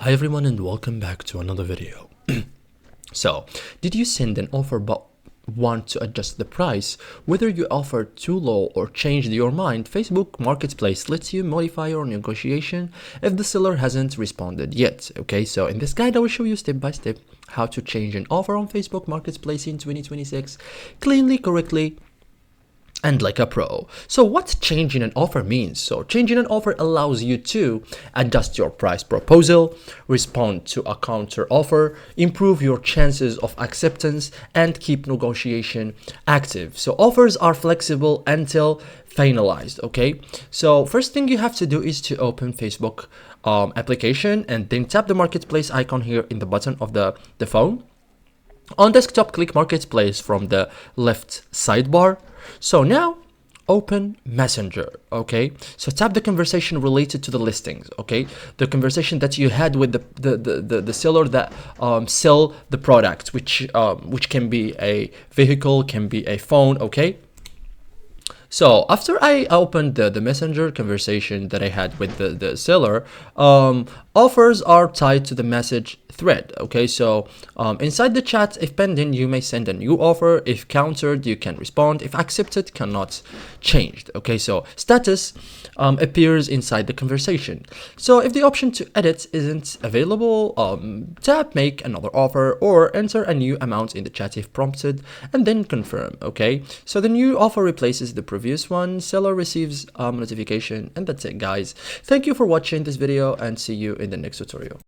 Hi everyone and welcome back to another video. So, did you send an offer but want to adjust the price? Whether you offer too low or changed your mind, Facebook Marketplace lets you modify your negotiation if the seller hasn't responded yet. Okay, so in this guide I will show you step by step how to change an offer on Facebook Marketplace in 2026 cleanly, correctly, and like a pro. So what changing an offer means? So changing an offer allows you to adjust your price proposal, respond to a counter offer, improve your chances of acceptance, and keep negotiation active. So offers are flexible until finalized. Okay, so first thing you have to do is to open Facebook application and then tap the marketplace icon here in the button of the phone. On desktop, click Marketplace from the left sidebar. So now open Messenger. Okay, so tap the conversation related to the listings. Okay, the conversation that you had with the seller that sell the product, which can be a vehicle, can be a phone. Okay, so after I opened the messenger conversation that I had with the seller, offers are tied to the message thread. Okay, so inside the chat, if pending, you may send a new offer. If countered, you can respond. If accepted, cannot changed. Okay, so status appears inside the conversation. So if the option to edit isn't available, tap make another offer or enter a new amount in the chat if prompted, and then confirm. Okay, so the new offer replaces the previous one. Seller receives notification, and that's it, guys. Thank you for watching this video and see you in the next tutorial.